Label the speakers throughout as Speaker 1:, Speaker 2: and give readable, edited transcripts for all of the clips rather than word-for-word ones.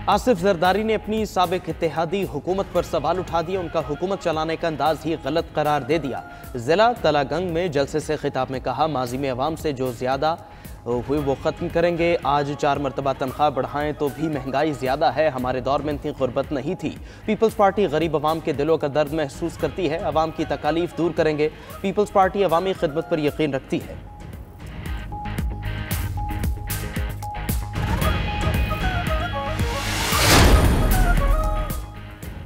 Speaker 1: आसिफ जरदारी ने अपनी साबिक इत्तेहादी हुकूमत पर सवाल उठा दिया। उनका हुकूमत चलाने का अंदाज ही गलत करार दे दिया। जिला तलागंग में जलसे से खिताब में कहा, माजी में अवाम से जो ज्यादा हुई वो ख़त्म करेंगे। आज 4 मरतबा तनख्वाह बढ़ाएं तो भी महंगाई ज़्यादा है। हमारे दौर में इतनी गुर्बत नहीं थी। पीपल्स पार्टी गरीब अवाम के दिलों का दर्द महसूस करती है। अवाम की तकालीफ दूर करेंगे। पीपल्स पार्टी अवामी खिदमत पर यकीन रखती है।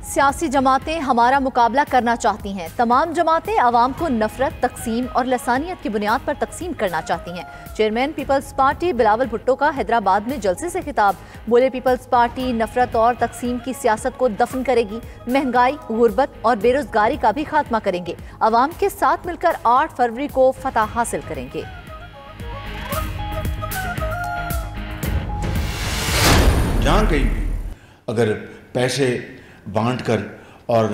Speaker 2: सियासी जमातें हमारा मुकाबला करना चाहती हैं। तमाम जमातें अवाम को नफरत, तकसीम और लसानियत की बुनियाद पर तकसीम करना चाहती हैं। चेयरमैन पीपल्स पार्टी बिलावल भुट्टो का हैदराबाद में जलसे से खिताब। बोले, पीपल्स पार्टी नफरत और तकसीम की सियासत को दफन करेगी। महंगाई, गुर्बत और बेरोजगारी का भी खात्मा करेंगे। अवाम के साथ मिलकर 8 फरवरी को फतह हासिल करेंगे।
Speaker 3: जहाँ कहीं अगर पैसे बांट कर और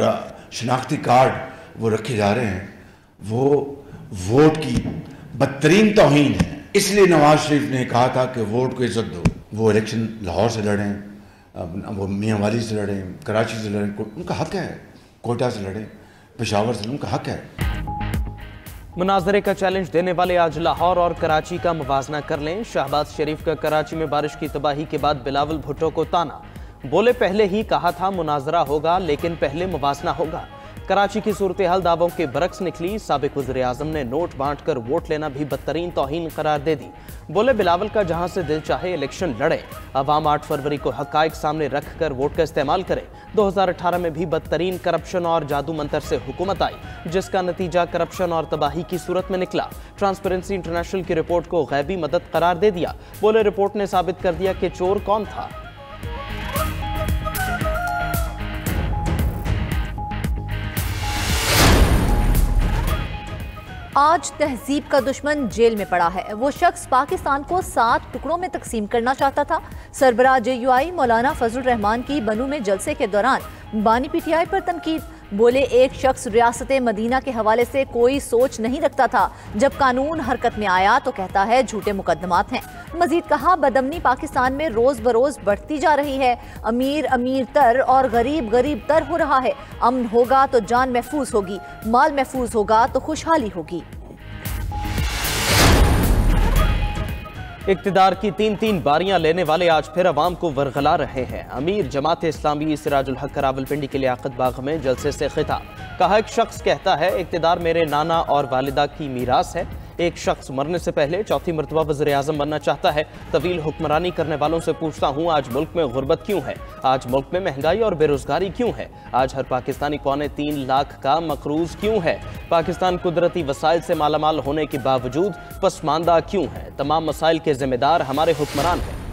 Speaker 3: शनाख्ती कार्ड वो रखे जा रहे हैं, वो वोट की बदतरीन तौहीन है। इसलिए नवाज शरीफ ने कहा था कि वोट को इज्जत दो। वो इलेक्शन लाहौर से लड़ें, वो मियाँ वाली से लड़ें, कराची से लड़ें, उनका हक है। कोयटा से लड़ें, पेशावर से, उनका हक है।
Speaker 1: मुनाजरे का चैलेंज देने वाले आज लाहौर और कराची का मुवाजना कर लें। शहबाज शरीफ का कराची में बारिश की तबाही के बाद बिलावल भुट्टो को ताना। बोले, पहले ही कहा था मुनाजरा होगा, लेकिन पहले मुवाजना होगा। कराची की सूरत हाल दावों के बरक्स निकली। साबिक वज़ीर आज़म ने नोट बांटकर वोट लेना भी बदतरीन तौहीन करार दे दी। बोले, बिलावल का जहां से दिल चाहे इलेक्शन लड़े। अवाम 8 फरवरी को हकायक सामने रख कर वोट का इस्तेमाल करे। 2018 में भी बदतरीन करप्शन और जादू मंतर से हुकूमत आई, जिसका नतीजा करप्शन और तबाही की सूरत में निकला। ट्रांसपेरेंसी इंटरनेशनल की रिपोर्ट को गैबी मदद करार दे दिया। बोले, रिपोर्ट ने साबित कर दिया कि चोर कौन था।
Speaker 2: आज तहजीब का दुश्मन जेल में पड़ा है। वो शख्स पाकिस्तान को 7 टुकड़ों में तकसीम करना चाहता था। सरबराह JUI मौलाना फजल रहमान की बनू में जलसे के दौरान बानी PTI पर तनकीद। बोले, एक शख्स रियासत मदीना के हवाले से कोई सोच नहीं रखता था। जब कानून हरकत में आया तो कहता है झूठे मुकदमात हैं। मजीद कहा, बदअमनी पाकिस्तान में रोज बरोज बढ़ती जा रही है। अमीर अमीर तर और गरीब गरीब तर हो रहा है। अमन होगा तो जान महफूज होगी, माल महफूज होगा तो खुशहाली होगी।
Speaker 1: इक्तिदार की 3 बारियां लेने वाले आज फिर अवाम को वरगला रहे हैं। अमीर जमात इस्लामी सिराजुल हक रावलपिंडी के लियाकत बाग में जलसे से खिताब। कहा, एक शख्स कहता है इक्तिदार मेरे नाना और वालिदा की मीरास है। एक शख्स मरने से पहले 4थी मरतबा वज़ीर आज़म बनना चाहता है। तवील हुक्मरानी करने वालों से पूछता हूँ, आज मुल्क में गुर्बत क्यों है? आज मुल्क में महंगाई और बेरोजगारी क्यों है? आज हर पाकिस्तानी 3.25 लाख का मकरूज क्यों है? पाकिस्तान कुदरती वसाइल से मालामाल होने के बावजूद पसमानदा क्यों है? तमाम मसाइल के जिम्मेदार हमारे हुक्मरान हैं।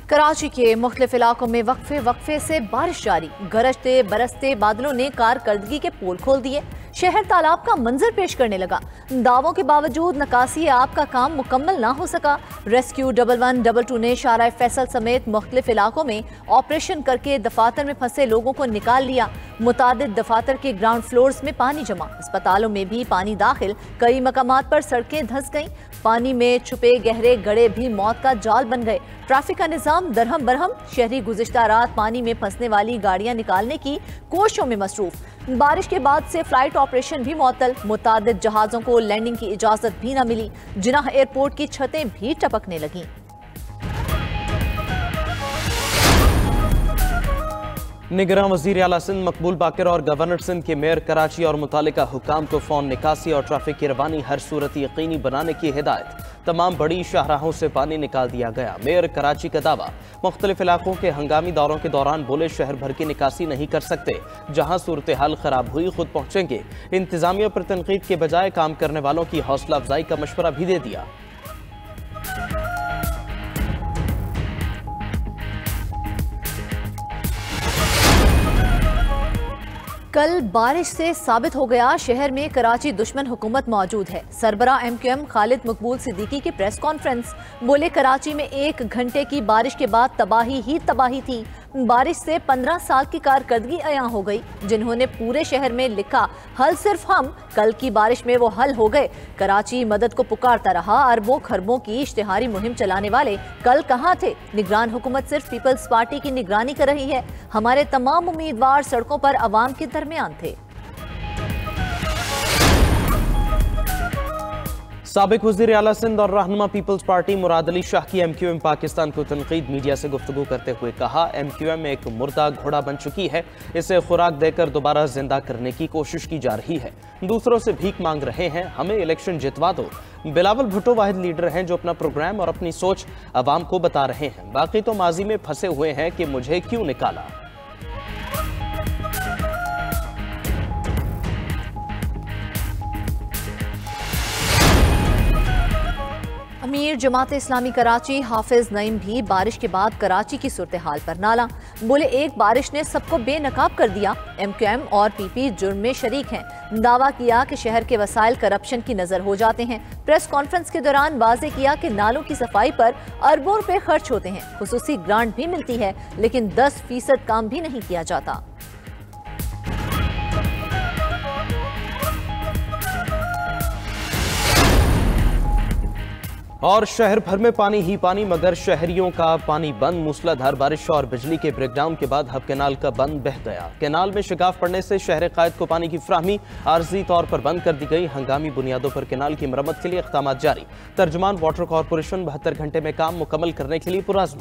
Speaker 2: कराची के मुख्तलिफ इलाकों में वक्फे से बारिश जारी। गरजते बरसते बादलों ने कारकर्दगी के पोल खोल दिए। शहर तालाब का मंजर पेश करने लगा। दावों के बावजूद नकासी आब का काम मुकम्मल ना हो सका। रेस्क्यू 1122 ने शारा फैसल समेत मुख्तलिफ इलाकों में ऑपरेशन करके दफातर में फंसे लोगों को निकाल लिया। मुतादिद दफातर के ग्राउंड फ्लोर्स में पानी जमा। अस्पतालों में भी पानी दाखिल। कई मकामात पर सड़कें धंस गईं। पानी में छुपे गहरे गड्ढे भी मौत का जाल बन गए। ट्रैफिक का निजाम दरहम बरहम। शहरी गुज़िश्ता रात पानी में फंसने वाली गाड़ियां निकालने की कोशिशों में मसरूफ। बारिश के बाद से फ्लाइट ऑपरेशन भी मुअत्तल। मुतादिद जहाजों को लैंडिंग की इजाजत भी न मिली। जिनाह एयरपोर्ट की छतें भी टपकने लगीं।
Speaker 1: निगरान वज़ीर आला सिंध मकबूल बाकर और गवर्नर सिंध के मेयर कराची और मुतालिका हुकाम को फ़ौन निकासी और ट्रैफिक की रवानी हर सूरत यकीनी बनाने की हिदायत। तमाम बड़ी शाहराहों से पानी निकाल दिया गया। मेयर कराची का दावा, मुख्तलिफ इलाकों के हंगामी दौरों के दौरान बोले, शहर भर की निकासी नहीं कर सकते। जहां सूरत हाल खराब हुई खुद पहुंचेंगे। इंतजामिया पर तनकीद के बजाय काम करने वालों की हौसला अफजाई का मशवरा भी दे दिया।
Speaker 2: कल बारिश से साबित हो गया शहर में कराची दुश्मन हुकूमत मौजूद है। सरबरा MQM खालिद मकबूल सिद्दीकी की प्रेस कॉन्फ्रेंस। बोले, कराची में 1 घंटे की बारिश के बाद तबाही ही तबाही थी। बारिश से 15 साल की कारकर्दगी अयां हो गई। जिन्होंने पूरे शहर में लिखा हल सिर्फ हम, कल की बारिश में वो हल हो गए। कराची मदद को पुकारता रहा। अरबों खरबों की इश्तिहारी मुहिम चलाने वाले कल कहाँ थे? निगरान हुकूमत सिर्फ पीपल्स पार्टी की निगरानी कर रही है। हमारे तमाम उम्मीदवार सड़कों पर अवाम के दरमियान थे।
Speaker 1: साबिक वज़ीर आला सिंध और रहनुमा पीपल्स पार्टी मुराद अली शाह की MQM पाकिस्तान को तनकीद मीडिया से गुफ्तगू करते हुए कहा, MQM एक मुर्दा घोड़ा बन चुकी है, इसे खुराक देकर दोबारा जिंदा करने की कोशिश की जा रही है। दूसरों से भीख मांग रहे हैं, हमें इलेक्शन जितवा दो। बिलावल भुट्टो वाहिद लीडर हैं जो अपना प्रोग्राम और अपनी सोच अवाम को बता रहे हैं, बाकी तो माजी में फंसे हुए हैं कि मुझे क्यों निकाला।
Speaker 2: अमीर जमात इस्लामी कराची हाफिज नईम भी बारिश के बाद कराची की सूरत हाल पर नाला। बोले, एक बारिश ने सबको बेनकाब कर दिया। MQM और PP जुर्म में शरीक हैं। दावा किया कि शहर के वसाइल करप्शन की नजर हो जाते हैं। प्रेस कॉन्फ्रेंस के दौरान वाजे किया कि नालों की सफाई पर अरबों रुपए खर्च होते हैं, खुसूसी ग्रांट भी मिलती है, लेकिन 10% काम भी नहीं किया जाता।
Speaker 1: और शहर भर में पानी ही पानी, मगर शहरियों का पानी बंद। मूसलाधार बारिश और बिजली के ब्रेकडाउन के बाद हब कैनाल का बंद बह गया। कैनाल में शिकाफ पड़ने से शहर कायद को पानी की फ्राहमी आर्जी तौर पर बंद कर दी गई। हंगामी बुनियादों पर कैनाल की मरम्मत के लिए इक़दाम जारी। तर्जुमान वाटर कॉरपोरेशन 72 घंटे में काम मुकम्मल करने के लिए पुरअज़्म।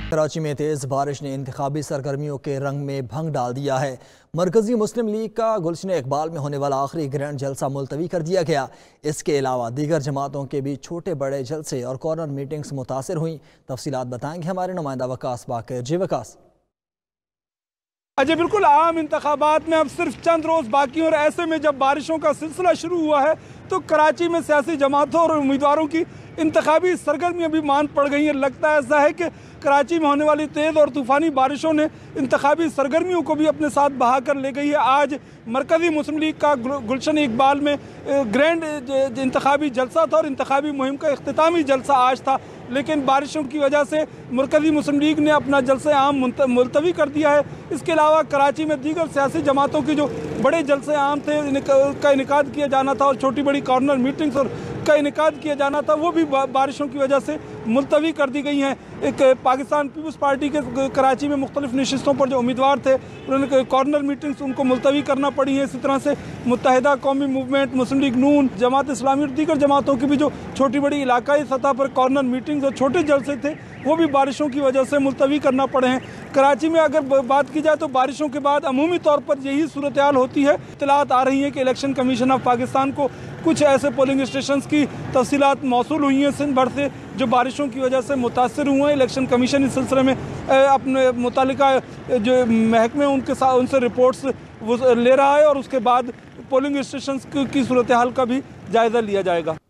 Speaker 4: कराची में तेज़ बारिश ने इंतखाबी सरगर्मियों के रंग में भंग डाल दिया है। मरकजी मुस्लिम लीग का गुलशन इकबाल में होने वाला आखिरी ग्रैंड जलसा मुलतवी कर दिया गया। इसके अलावा दीगर जमातों के बीच छोटे बड़े जलसे और कॉर्नर मीटिंग्स मुतासिर हुई। तफसीलात बताएंगे हमारे नुमाइंदा वकास बाकर। जी वकास।
Speaker 5: अजय, बिल्कुल आम इंतखाबात में अब सिर्फ चंद रोज़ बाकी, और ऐसे में जब बारिशों का सिलसिला शुरू हुआ है तो कराची में सियासी जमातों और उम्मीदवारों की इंतखाबी सरगर्मियाँ भी मान पड़ गई हैं। लगता है ऐसा है कि कराची में होने वाली तेज़ और तूफ़ानी बारिशों ने इंतखाबी सरगर्मियों को भी अपने साथ बहा कर ले गई है। आज मरकज़ी मुस्लिम लीग का गुलशन इकबाल में ग्रैंड इंतखाबी जलसा था और इंतखाबी मुहिम का इख्तितामी जलसा आज था, लेकिन बारिशों की वजह से मरकज़ी मुस्लिम लीग ने अपना जलसे आम मुलतवी कर दिया है। इसके अलावा कराची में दीगर सियासी जमातों की जो बड़े जलसे आम थे का इनेकाद किया जाना था और छोटी बड़ी कॉर्नर मीटिंग्स और का इनेकाद किया जाना था, वो भी बारिशों की वजह से मुलतवी कर दी गई हैं। एक पाकिस्तान पीपल्स पार्टी के कराची में मुख्तलिफ नशिस्तों पर जो उम्मीदवार थे उन्होंने कॉर्नर मीटिंग्स उनको मुलतवी करना पड़ी है। इसी तरह से मुत्तहिदा कौमी मूवमेंट, मुस्लिम लीग नून, जमात इस्लामी और दीगर जमातों की भी जो छोटी बड़ी इलाकाई सतह पर कॉर्नर मीटिंग्स और छोटे जलसे थे वो भी बारिशों की वजह से मुलतवी करना पड़े हैं। कराची में अगर बात की जाए तो बारिशों के बाद अमूमी तौर पर यही सूरत हाल होती है। इत्तलात आ रही हैं कि इलेक्शन कमीशन ऑफ पाकिस्तान को कुछ ऐसे पोलिंग स्टेशन की तफसीलात मौसूल हुई हैं सिंध भर से जो बारिशों की वजह से मुतासर हुए हैं। इलेक्शन कमीशन इस सिलसिले में अपने मुतालिका जो महकमे उनके साथ उनसे रिपोर्ट्स वो ले रहा है और उसके बाद पोलिंग स्टेशन की सूरत हाल का भी जायज़ा लिया जाएगा।